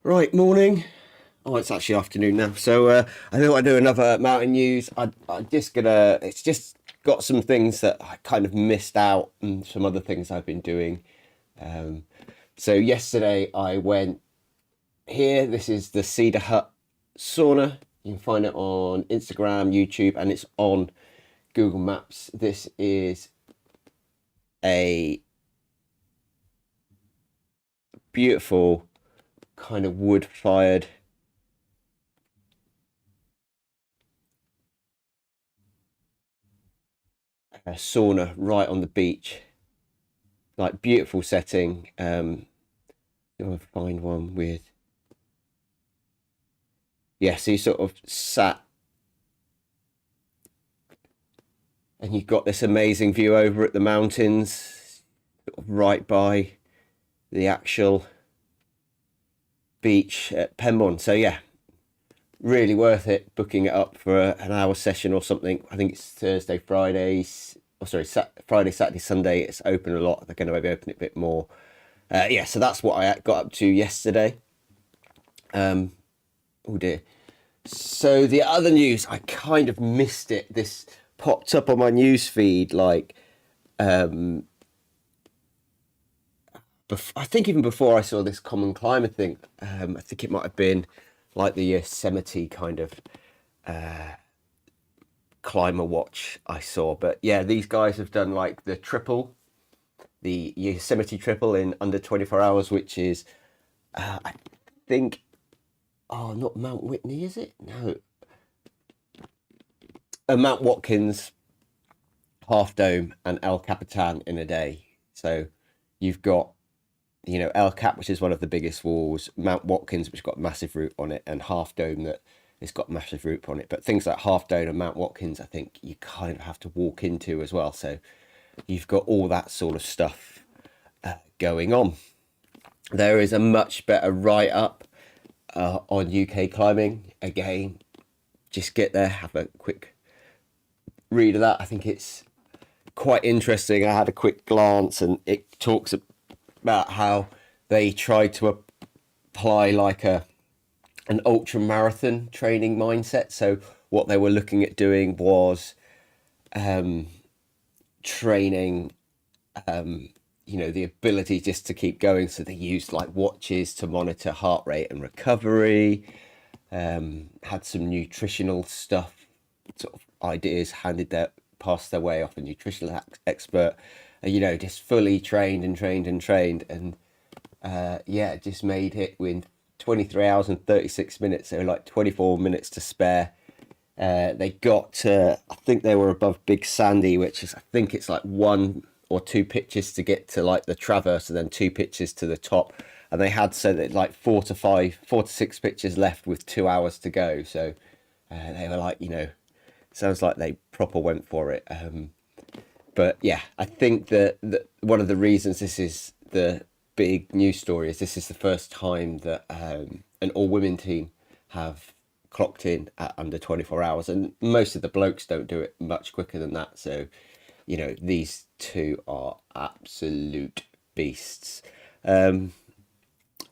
Right, morning. Oh, it's actually afternoon now. So I thought I'd do another mountain news. I'm just gonna. It's just got some things that I kind of missed out, and some other things I've been doing. Um, so yesterday I went here. This is the Cedar Hut sauna. You can find it on Instagram, YouTube, and it's on Google Maps. This is a beautiful kind of wood-fired sauna right on the beach. Like beautiful setting. I'll find one with, yeah, so you sort of sat and you've got this amazing view over at the mountains, sort of right by the actual beach at Pembrun. So yeah, really worth it booking it up for an hour session or something. I think it's Thursday, Fridays, oh sorry, Friday, Saturday, Sunday. It's open a lot. They're going to maybe open it a bit more. Yeah, so that's what I got up to yesterday. Oh dear. So the other news, I kind of missed it. This popped up on my news feed, like I think even before I saw this common climate thing. I think it might have been like the Yosemite kind of climber watch I saw. But yeah, these guys have done like the Yosemite triple in under 24 hours, which is I think, oh, not Mount Whitney, is it? No, Mount Watkins, Half Dome, and El Capitan in a day. So you've got, El Cap, which is one of the biggest walls, Mount Watkins, which got massive route on it, and Half Dome that has got massive route on it. But things like Half Dome and Mount Watkins, I think you kind of have to walk into as well. So you've got all that sort of stuff going on. There is a much better write up on UK climbing. Again, just get there, have a quick read of that. I think it's quite interesting. I had a quick glance, and it talks about how they tried to apply like an ultra marathon training mindset. So what they were looking at doing was training, the ability just to keep going. So they used like watches to monitor heart rate and recovery. Had some nutritional stuff, sort of ideas handed their passed their way off a nutritional expert. Just fully trained and trained and trained, and yeah, just made it with 23 hours and 36 minutes. So like 24 minutes to spare. They got to, I think they were above Big Sandy, which is, I think it's like one or two pitches to get to like the traverse, and then two pitches to the top. And they had so that like 4 to 6 pitches left with 2 hours to go. So they were like, sounds like they proper went for it. But yeah, I think that one of the reasons this is the big news story is this is the first time that an all women team have clocked in at under 24 hours, and most of the blokes don't do it much quicker than that. So, these two are absolute beasts. The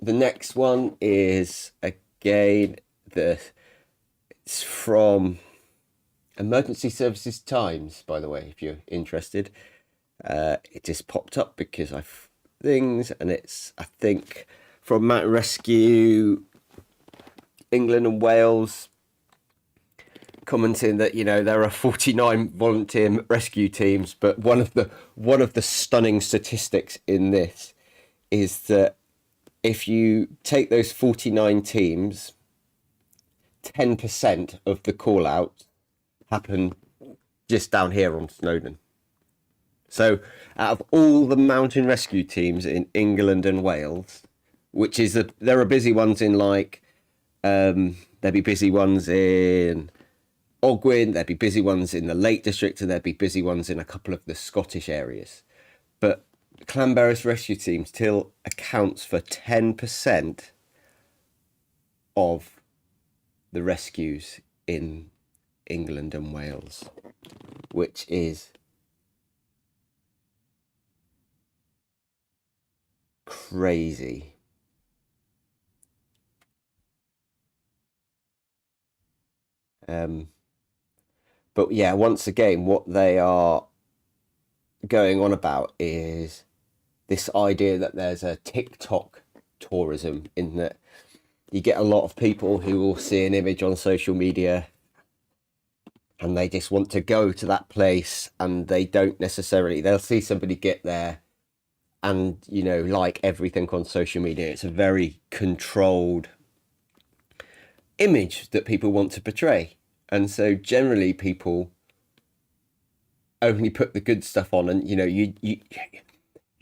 next one is again it's from Emergency Services Times, by the way, if you're interested. It just popped up because I've things, and it's, I think, from Mountain Rescue England and Wales, commenting that there are 49 volunteer rescue teams, but one of the stunning statistics in this is that if you take those 49 teams, 10% of the call outs happen just down here on Snowdon. So out of all the mountain rescue teams in England and Wales, there are busy ones in like there'd be busy ones in Ogwyn, there'd be busy ones in the Lake District, and there'd be busy ones in a couple of the Scottish areas. But Clanberis Rescue Team still accounts for 10% of the rescues in England and Wales, which is crazy. But yeah, once again, what they are going on about is this idea that there's a TikTok tourism, in that you get a lot of people who will see an image on social media and they just want to go to that place, and they don't necessarily, they'll see somebody get there, and like everything on social media, it's a very controlled image that people want to portray. And so generally people only put the good stuff on, and you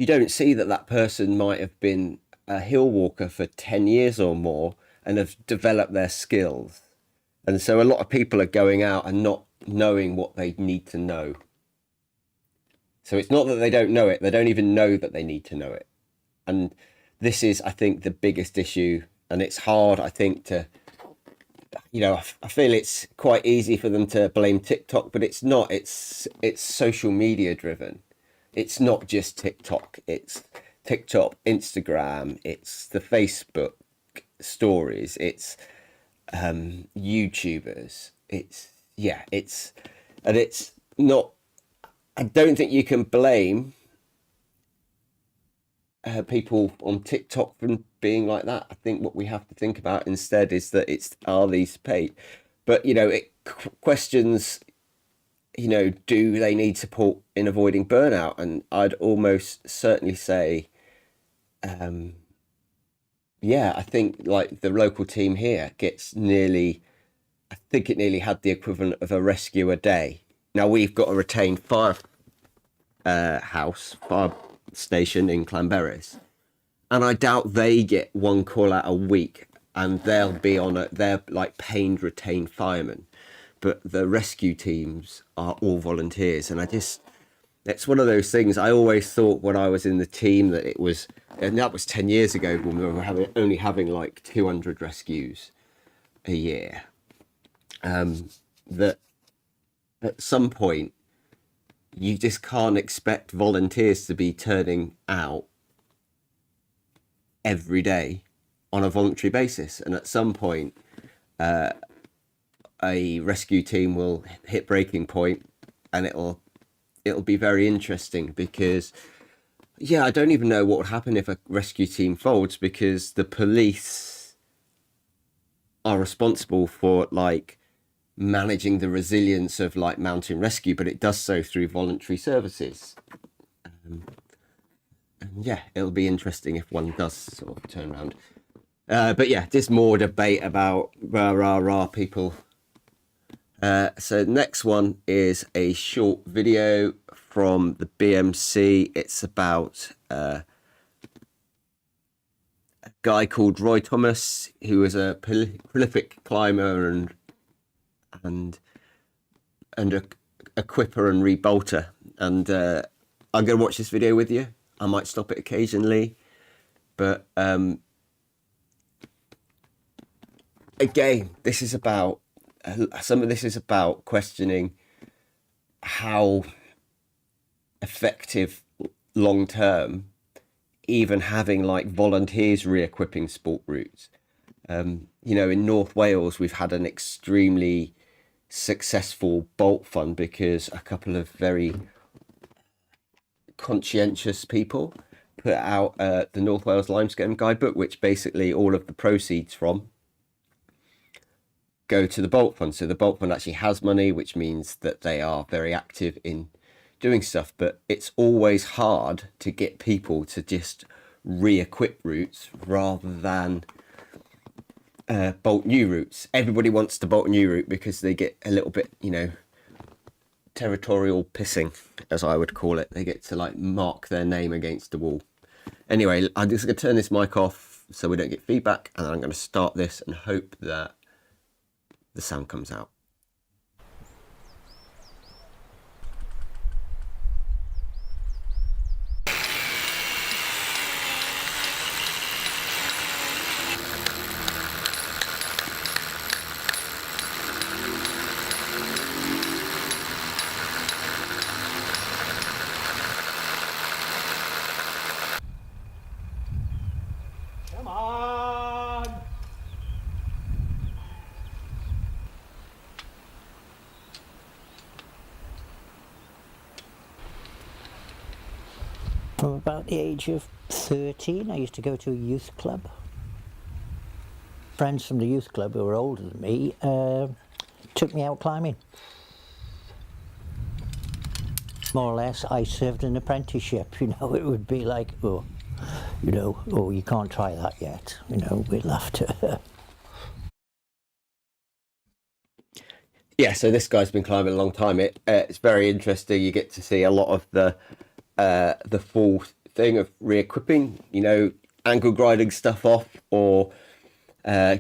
don't see that that person might have been a hill walker for 10 years or more and have developed their skills. And so a lot of people are going out and not knowing what they need to know. So it's not that they don't know it, they don't even know that they need to know it. And this is, I think, the biggest issue. And it's hard, I think, to, I feel it's quite easy for them to blame TikTok, but it's not. It's social media driven. It's not just TikTok. It's TikTok, Instagram, it's the Facebook stories, it's YouTubers. It's not, I don't think you can blame people on TikTok from being like that. I think what we have to think about instead is that are these paid? But it questions, do they need support in avoiding burnout? And I'd almost certainly say, yeah, I think like the local team here gets nearly, I think it nearly had the equivalent of a rescue a day. Now we've got a retained fire station in Clanberris, and I doubt they get one call out a week, and they'll be they're like paid retained firemen, but the rescue teams are all volunteers. And it's one of those things. I always thought when I was in the team that it was, and that was 10 years ago, when we were only having like 200 rescues a year, that at some point you just can't expect volunteers to be turning out every day on a voluntary basis. And at some point, a rescue team will hit breaking point, and it'll be very interesting, because I don't even know what would happen if a rescue team folds, because the police are responsible for like managing the resilience of like mountain rescue, but it does so through voluntary services. And it'll be interesting if one does sort of turn around. But yeah, just more debate about rah people. So next one is a short video from the BMC. It's about a guy called Roy Thomas, who was a prolific climber and a equipper and rebolter. And I'm going to watch this video with you. I might stop it occasionally, but again, this is about some of this is about questioning how effective long term even having like volunteers re-equipping sport routes. In North Wales, we've had an extremely successful bolt fund because a couple of very conscientious people put out the North Wales Limescale Guidebook, which basically all of the proceeds from go to the bolt fund. So the bolt fund actually has money, which means that they are very active in doing stuff. But it's always hard to get people to just re-equip routes rather than bolt new routes. Everybody wants to bolt a new route because they get a little bit, territorial pissing, as I would call it. They get to like mark their name against the wall. Anyway, I'm just going to turn this mic off so we don't get feedback, and I'm going to start this and hope that the sound comes out. Come on! From about the age of 13, I used to go to a youth club. Friends from the youth club who were older than me took me out climbing. More or less, I served an apprenticeship. You know, it would be like, oh, you know, oh, you can't try that yet. You know, we'd have to. Yeah, so this guy's been climbing a long time. It's very interesting. You get to see a lot of the full thing of re-equipping, you know, angle grinding stuff off, or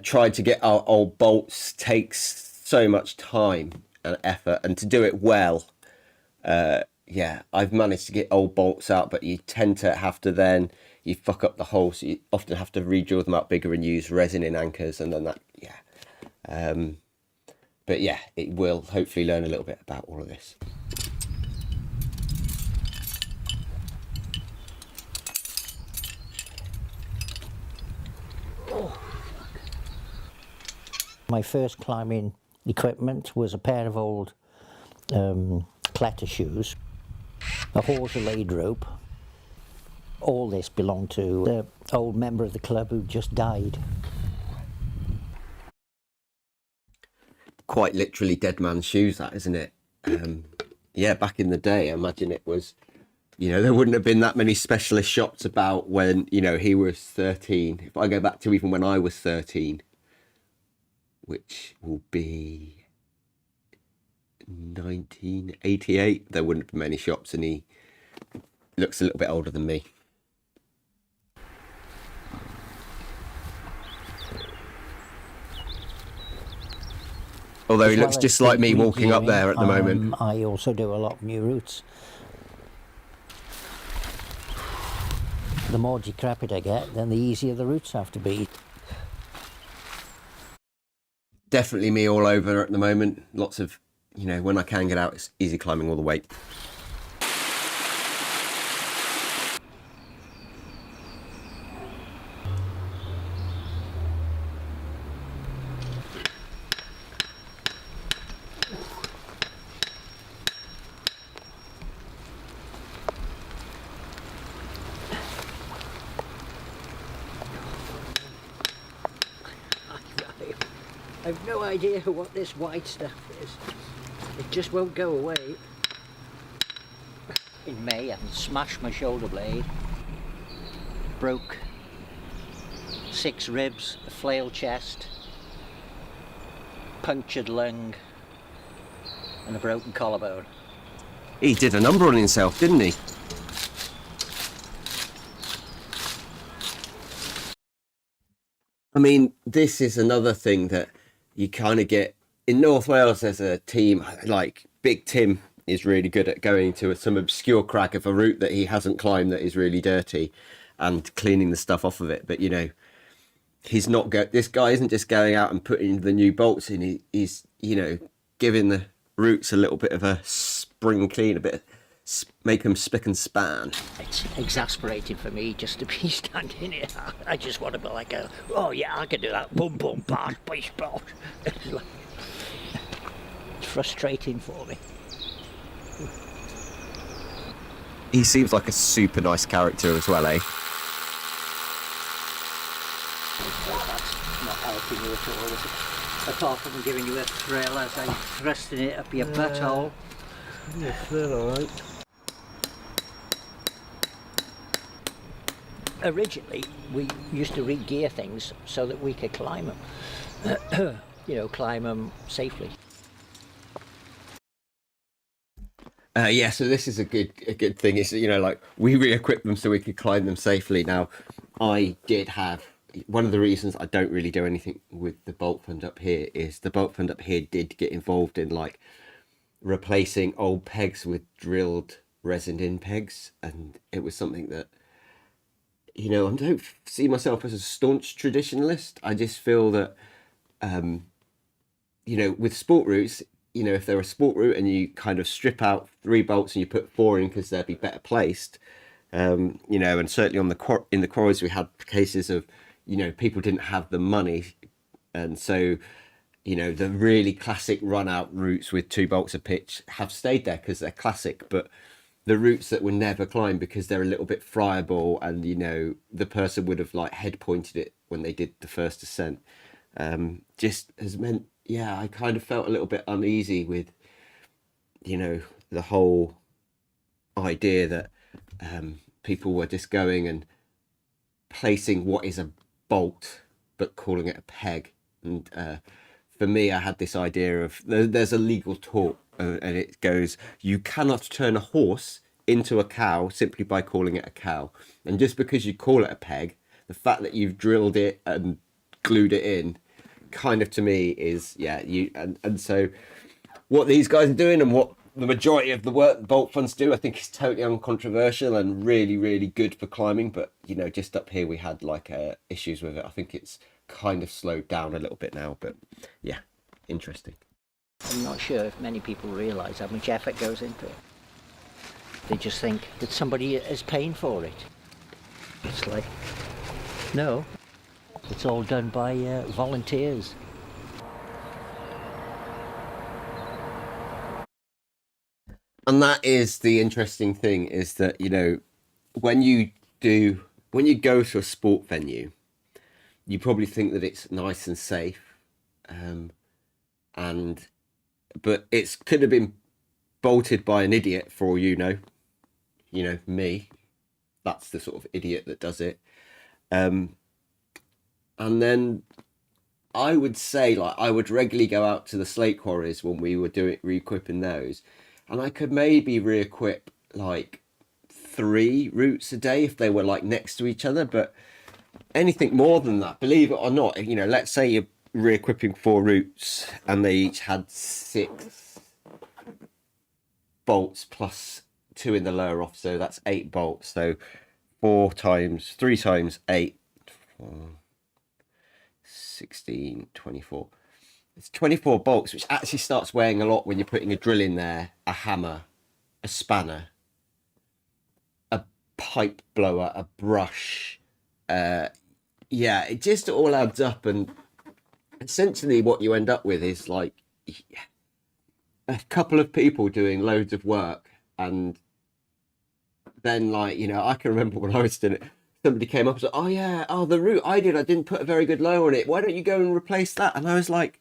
trying to get our old bolts takes so much time and effort, and to do it well. Yeah, I've managed to get old bolts out, but you tend to have to then you fuck up the hole, so you often have to re-drill them out bigger and use resin in anchors, and then that, yeah. But yeah, it will hopefully learn a little bit about all of this. My first climbing equipment was a pair of old clatter shoes, a hawser laid rope. All this belonged to the old member of the club who just died. Quite literally dead man's shoes, that, isn't it? Yeah, back in the day, I imagine it was, you know, there wouldn't have been that many specialist shops about when, you know, he was 13. If I go back to even when I was 13, which will be 1988, there wouldn't have been many shops, and he looks a little bit older than me. Although he looks just like me walking up there at the moment. I also do a lot of new routes. The more decrepit I get, then the easier the routes have to be. Definitely me all over at the moment. Lots of, you know, when I can get out, it's easy climbing all the way. I've no idea what this white stuff is. It just won't go away. In May, I smashed my shoulder blade, broke 6 ribs, a flail chest, punctured lung, and a broken collarbone. He did a number on himself, didn't he? I mean, this is another thing that you kind of get in North Wales. There's a team like Big Tim is really good at going to some obscure crag of a route that he hasn't climbed that is really dirty and cleaning the stuff off of it. But, you know, he's not this guy isn't just going out and putting the new bolts in. He's, you know, giving the routes a little bit of a spring clean, a bit of, make them spick and span. It's exasperating for me just to be standing here. I just want to be like, oh yeah, I can do that. Boom, boom, bash, bish, bosh. It's frustrating for me. He seems like a super nice character as well, eh? That's not helping you at all, is it? Apart from giving you a thrill as I'm thrusting it up your butthole. Yeah, they're alright. Originally, we used to re-gear things so that we could climb them. You know, climb them safely. Yeah, so this is a good thing. Is, you know, like, we re-equipped them so we could climb them safely. Now, I did have one of the reasons I don't really do anything with the bolt fund up here is the bolt fund up here did get involved in like replacing old pegs with drilled resined in pegs, and it was something that, you know, I don't see myself as a staunch traditionalist. I just feel that, you know, with sport routes, you know, if they're a sport route and you kind of strip out 3 bolts and you put 4 in because they'll be better placed, you know, and certainly on in the quarries we had cases of, you know, people didn't have the money, and so, you know, the really classic run out routes with 2 bolts of pitch have stayed there because they're classic. But the routes that were never climbed because they're a little bit friable, and you know the person would have like head pointed it when they did the first ascent. Just has meant, yeah, I kind of felt a little bit uneasy with, you know, the whole idea that people were just going and placing what is a bolt but calling it a peg. And for me, I had this idea of there's a legal tort, and it goes, you cannot turn a horse into a cow simply by calling it a cow. And just because you call it a peg, the fact that you've drilled it and glued it in kind of, to me, is, yeah, you. And so what these guys are doing and what the majority of the work bolt funds do, I think, is totally uncontroversial and really, really good for climbing. But, you know, just up here we had like issues with it. I think it's kind of slowed down a little bit now, but yeah, interesting. I'm not sure if many people realise how much effort goes into it. They just think that somebody is paying for it. It's like, no, it's all done by volunteers. And that is the interesting thing, is that, you know, when you go to a sport venue, you probably think that it's nice and safe, and but it's could have been bolted by an idiot, for all you know me. That's the sort of idiot that does it. And then I would say, like, I would regularly go out to the slate quarries when we were doing re-equipping those, and I could maybe re-equip like 3 routes a day if they were like next to each other. But anything more than that, believe it or not, you know, let's say you're re-equipping 4 routes and they each had 6 bolts plus 2 in the lower off, so that's 8 bolts. So 3 times 8, 16, 24. It's 24 bolts, which actually starts weighing a lot when you're putting a drill in there, a hammer, a spanner, a pipe blower, a brush. Yeah, it just all adds up, and essentially what you end up with is like a couple of people doing loads of work. And then, like, you know, I can remember when I was doing it, somebody came up and said, oh yeah, oh, the route I didn't put a very good low on it, why don't you go and replace that? And I was like,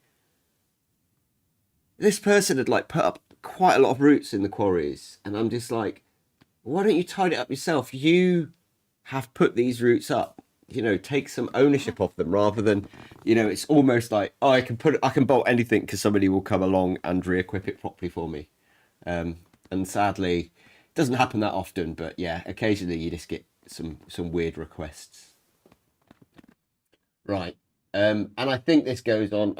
this person had like put up quite a lot of routes in the quarries, and I'm just like, why don't you tidy it up yourself? You have put these routes up, you know, take some ownership of them, rather than, you know, it's almost like, oh, I can bolt anything because somebody will come along and re-equip it properly for me. And sadly, it doesn't happen that often, but yeah, occasionally you just get some weird requests. Right. And I think this goes on.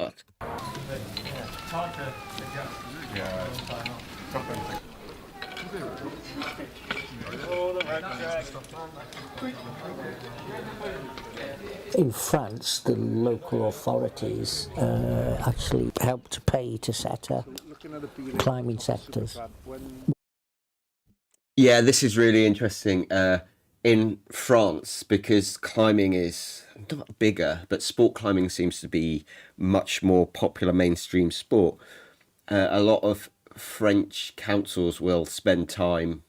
In France, the local authorities actually help to pay to set up climbing sectors. Yeah, this is really interesting. In France, because climbing is not bigger, but sport climbing seems to be much more popular mainstream sport. A lot of French councils will spend time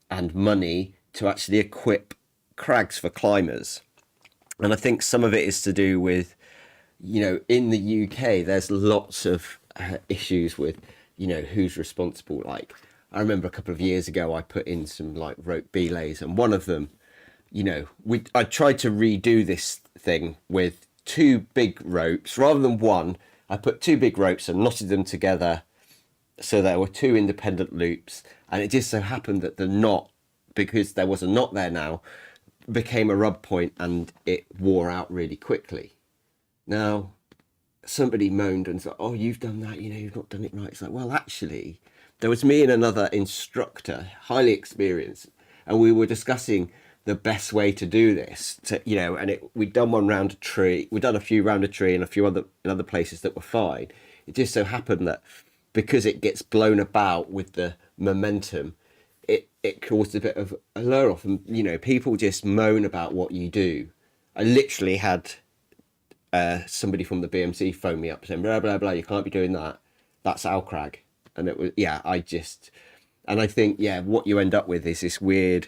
and money to actually equip crags for climbers. And I think some of it is to do with, you know, in the UK, there's lots of issues with, you know, who's responsible. Like, I remember a couple of years ago, I put in some like rope belays, and one of them, you know, I tried to redo this thing with 2 big ropes rather than one. I put 2 big ropes and knotted them together so there were 2 independent loops, and it just so happened that the knot, because there was a knot there now, became a rub point and it wore out really quickly. Now, somebody moaned and said, oh, you've done that, you know, you've not done it right. It's like, well, actually, there was me and another instructor, highly experienced, and we were discussing the best way to do this, to, you know, and we'd done one round a tree, we'd done a few round a tree and a few other in other places that were fine. It just so happened that because it gets blown about with the momentum, it caused a bit of a lower off, and, you know, people just moan about what you do. I literally had somebody from the BMC phone me up saying, blah, blah, blah, you can't be doing that. That's our crag. And it was, yeah, I just, And I think, yeah, what you end up with is this weird,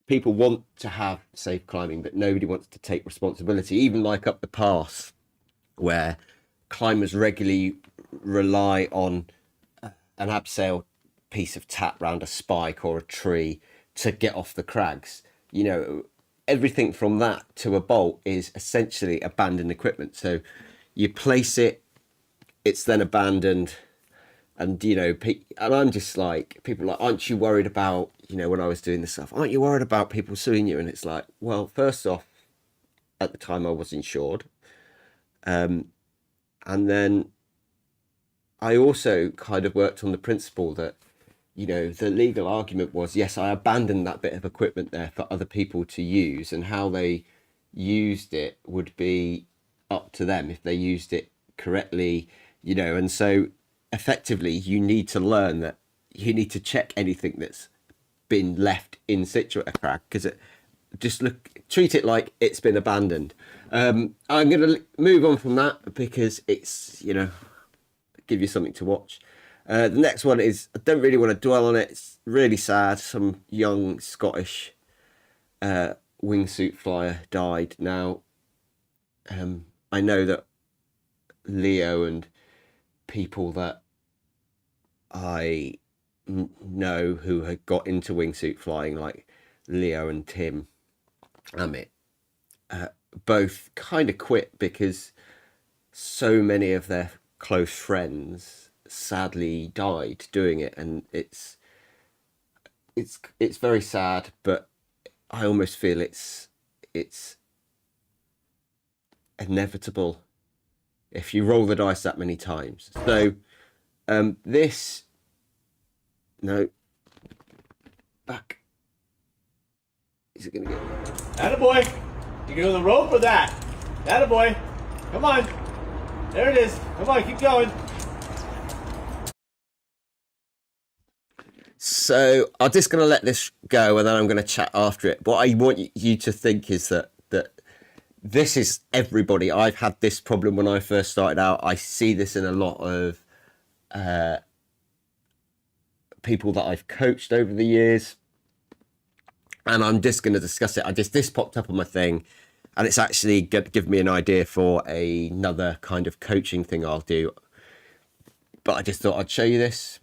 people want to have safe climbing, but nobody wants to take responsibility, even like up the pass, where climbers regularly rely on an abseil piece of tap round a spike or a tree to get off the crags. You know, everything from that to a bolt is essentially abandoned equipment. So you place it, it's then abandoned. And, you know, and I'm just like, people are like, aren't you worried about, you know, when I was doing this stuff, aren't you worried about people suing you? And it's like, well, first off, at the time I was insured. And then I also kind of worked on the principle that, you know, the legal argument was, yes, I abandoned that bit of equipment there for other people to use, and how they used it would be up to them if they used it correctly, you know. And so effectively you need to learn that you need to check anything that's been left in situ at a crag, because it just treat it like it's been abandoned. I'm going to move on from that because it's, you know, give you something to watch. The next one is, I don't really want to dwell on it, it's really sad. Some young Scottish wingsuit flyer died. Now I know that Leo and people that I know who had got into wingsuit flying, like Leo and Tim Amit, both kind of quit because so many of their close friends sadly died doing it. And it's very sad, but I almost feel it's inevitable if you roll the dice that many times. So this, no, back, is it gonna get Attaboy! You go to the rope or that? Attaboy! Come on! There it is! Come on, keep going! So I'm just going to let this go, and then I'm going to chat after it. What I want you to think is that this is everybody. I've had this problem when I first started out. I see this in a lot of people that I've coached over the years, and I'm just going to discuss it. This popped up on my thing, and it's actually given me an idea for another kind of coaching thing I'll do. But I just thought I'd show you this.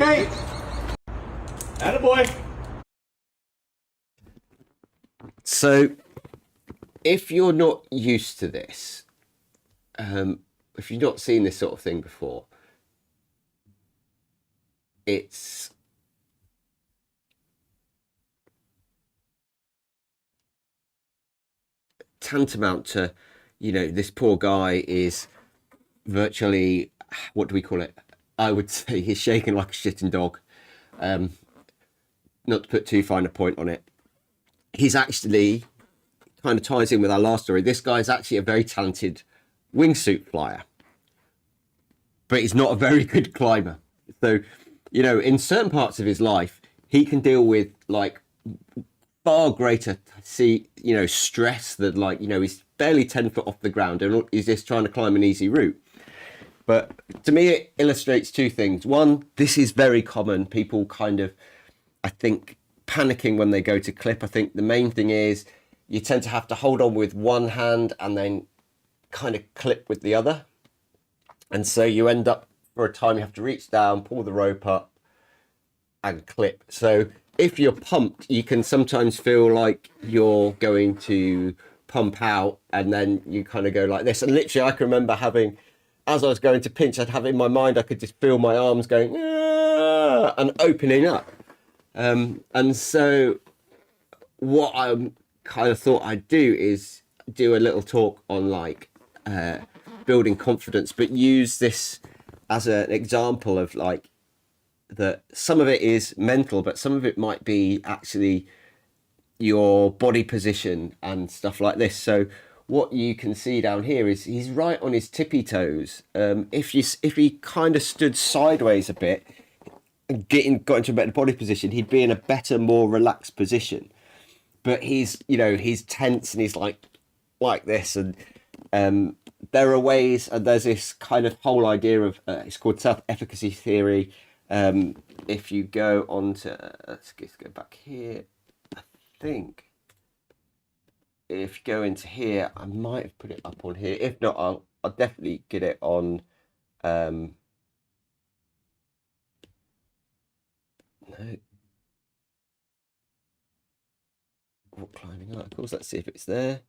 Okay! Attaboy! So if you're not used to this, if you've not seen this sort of thing before, it's tantamount to, you know, this poor guy is virtually, what do we call it? I would say he's shaking like a shitting dog. Not to put too fine a point on it. He's actually, kind of ties in with our last story. This guy's actually a very talented wingsuit flyer, but he's not a very good climber. So, you know, in certain parts of his life, he can deal with like far greater, stress that, like, you know, he's barely 10 foot off the ground and he's just trying to climb an easy route. But to me, it illustrates two things. One, this is very common. People kind of, I think, panicking when they go to clip. I think the main thing is you tend to have to hold on with one hand and then kind of clip with the other. And so you end up, for a time, you have to reach down, pull the rope up and clip. So if you're pumped, you can sometimes feel like you're going to pump out, and then you kind of go like this. And literally, I can remember having, as I was going to pinch, I'd have in my mind, I could just feel my arms going, "Ah," and opening up. And so what I kind of thought I'd do is do a little talk on like building confidence, but use this as an example of like that some of it is mental, but some of it might be actually your body position and stuff like this. So what you can see down here is he's right on his tippy toes. If he kind of stood sideways a bit, got into a better body position, he'd be in a better, more relaxed position. But he's tense and he's like this, and there are ways, and there's this kind of whole idea of it's called self-efficacy theory. If you go on to, let's go back here, I think if you go into here, I might have put it up on here. If not, I'll definitely get it on. No. Rock climbing articles. Let's see if it's there.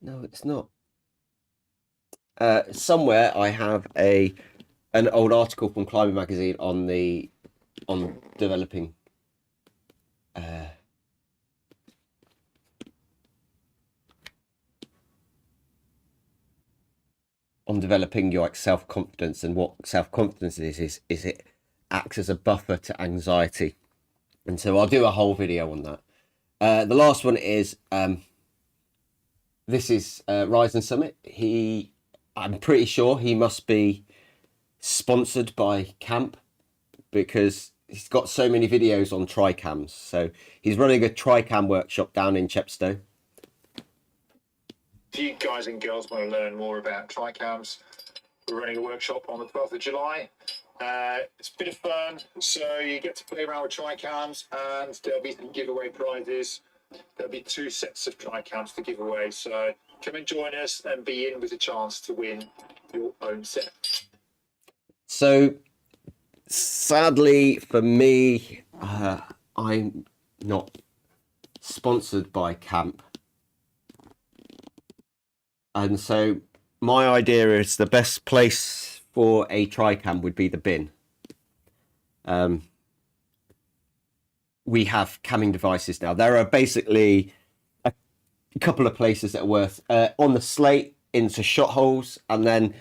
No, it's not. Somewhere I have an old article from Climbing Magazine on developing your like self-confidence, and what self-confidence is it acts as a buffer to anxiety. And so I'll do a whole video on that. The last one is this is Rise and Summit. I'm pretty sure he must be sponsored by Camp, because he's got so many videos on tricams. So he's running a tricam workshop down in Chepstow. If you guys and girls want to learn more about tricams, we're running a workshop on the 12th of July. It's a bit of fun, so you get to play around with tricams, and there'll be some giveaway prizes. There'll be 2 sets of tricams to give away, so come and join us and be in with a chance to win your own set. So sadly for me, I'm not sponsored by Camp. And so my idea is the best place for a tricam would be the bin. We have camming devices now. There are basically a couple of places that are worth on the slate into shot holes, and then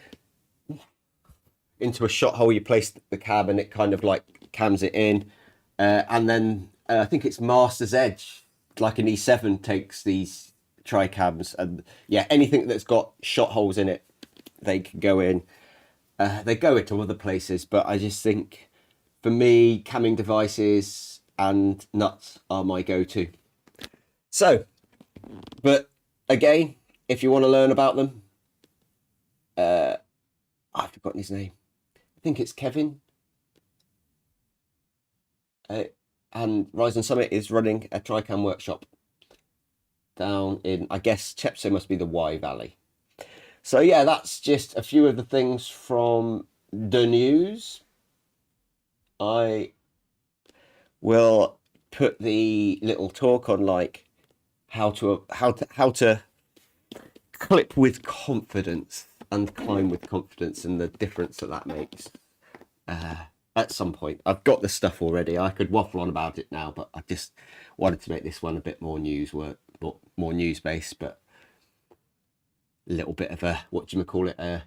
into a shot hole you place the cam and it kind of like cams it in, and then I think it's Master's Edge, like an E7 takes these tricams, and yeah, anything that's got shot holes in it, they can go in. They go into other places, but I just think for me, camming devices and nuts are my go-to. So, but again, if you want to learn about them, I've forgotten his name. I think it's Kevin. And Rise and Summit is running a tricam workshop down in, I guess Chepstow must be the Y Valley. So yeah, that's just a few of the things from the news. I will put the little talk on like how to clip with confidence and climb with confidence, and the difference that makes at some point. I've got the stuff already. I could waffle on about it now, but I just wanted to make this one a bit more more news based, but a little bit of a, what do you call it, a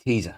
teaser.